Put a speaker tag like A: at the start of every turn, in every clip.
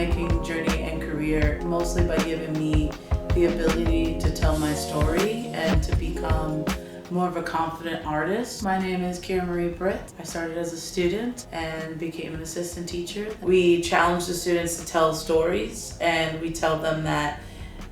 A: filmmaking journey and career mostly by giving me the ability to tell my story and to become more of a confident artist. My name is Kira Marie Britt. I started as a student and became an assistant teacher. We challenge the students to tell stories, and we tell them that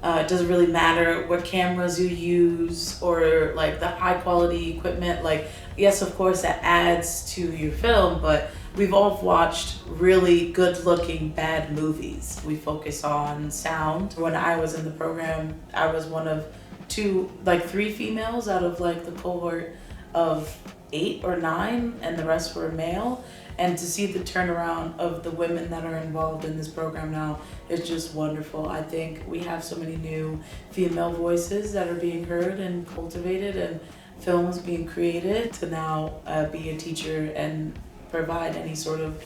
A: it doesn't really matter what cameras you use or like the high quality equipment. Like, yes, of course that adds to your film, but we've all watched really good looking bad movies. We focus on sound. When I was in the program, I was one of three females out of like the cohort of 8 or 9, and the rest were male. And to see the turnaround of the women that are involved in this program now is just wonderful. I think we have so many new female voices that are being heard and cultivated, and films being created to now be a teacher and provide any sort of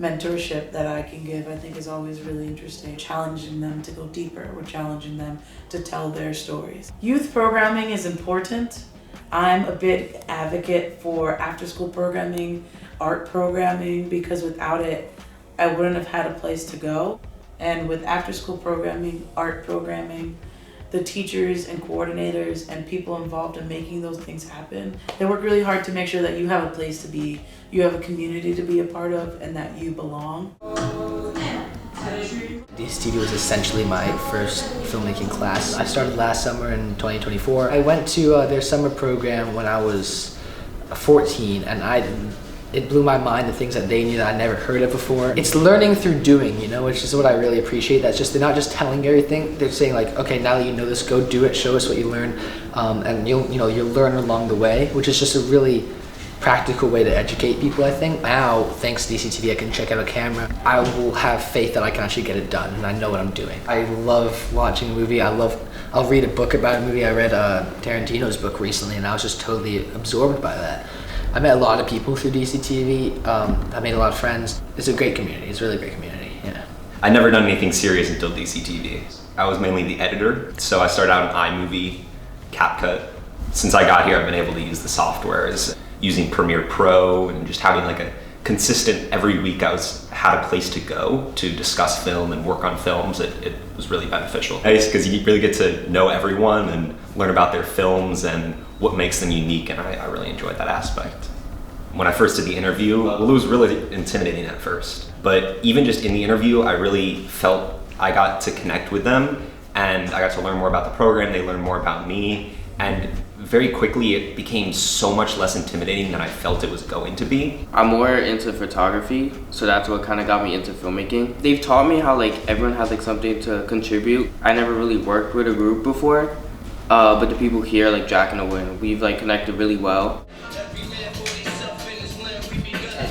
A: mentorship that I can give. I think is always really interesting. Challenging them to go deeper. We're challenging them to tell their stories. Youth programming is important. I'm a big advocate for after-school programming, art programming, because without it, I wouldn't have had a place to go. And with after-school programming, art programming, the teachers and coordinators and people involved in making those things happen, they work really hard to make sure that you have a place to be, you have a community to be a part of, and that you belong.
B: DCTV was essentially my first filmmaking class. I started last summer in 2024. I went to their summer program when I was 14, and it blew my mind, the things that they knew that I never heard of before. It's learning through doing, which is what I really appreciate. That's just, they're not just telling you everything. They're saying like, okay, now that you know this, go do it, show us what you learned, and you'll learn along the way, which is just a really practical way to educate people, I think. Now, thanks to DCTV, I can check out a camera. I will have faith that I can actually get it done, and I know what I'm doing. I love watching a movie. I'll read a book about a movie. I read Tarantino's book recently, and I was just totally absorbed by that. I met a lot of people through DCTV. I made a lot of friends. It's a great community. It's a really great community, yeah.
C: I never done anything serious until DCTV. I was mainly the editor, so I started out in iMovie, CapCut. Since I got here, I've been able to use the softwares, using Premiere Pro, and just having like a consistent, every week I had a place to go to discuss film and work on films. It was really beneficial. Nice, because you really get to know everyone and learn about their films and what makes them unique, and I really enjoyed that aspect. When I first did the interview, it was really intimidating at first, but even just in the interview, I really felt I got to connect with them, and I got to learn more about the program. They learned more about me, and very quickly it became so much less intimidating than I felt it was going to be.
D: I'm more into photography, so that's what kind of got me into filmmaking. They've taught me how like everyone has like something to contribute. I never really worked with a group before, but the people here, like Jack and Owen, we've like connected really well.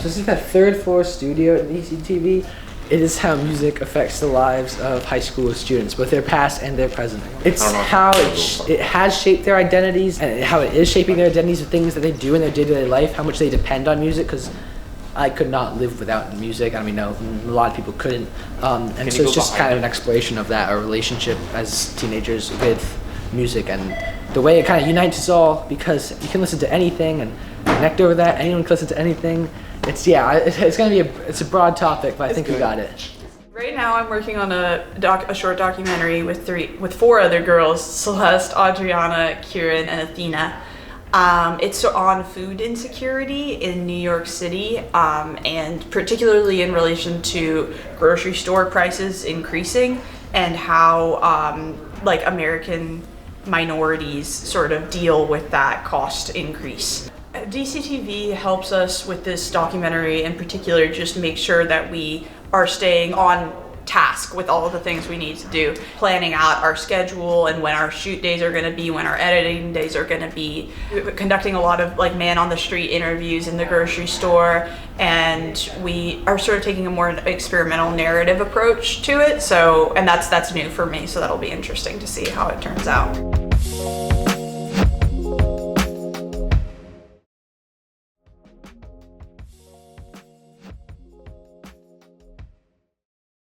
B: This is the 3rd floor studio at DCTV. It is how music affects the lives of high school students, both their past and their present. It's how it has shaped their identities, and how it is shaping their identities with things that they do in their day-to-day life, how much they depend on music, because I could not live without music. I mean, no, a lot of people couldn't. And so it's just kind of an exploration of that, our relationship as teenagers with music, and the way it kind of unites us all, because you can listen to anything and connect over that. Anyone can listen to anything. It's gonna be it's a broad topic, but I think we got it.
E: Right now, I'm working on a short documentary with 4 other girls: Celeste, Adriana, Kieran, and Athena. It's on food insecurity in New York City, and particularly in relation to grocery store prices increasing, and how like American minorities sort of deal with that cost increase. DCTV helps us with this documentary in particular, just make sure that we are staying on task with all of the things we need to do, planning out our schedule and when our shoot days are going to be, when our editing days are going to be, conducting a lot of like man on the street interviews in the grocery store, and we are sort of taking a more experimental narrative approach to it. So, and that's new for me, so that'll be interesting to see how it turns out.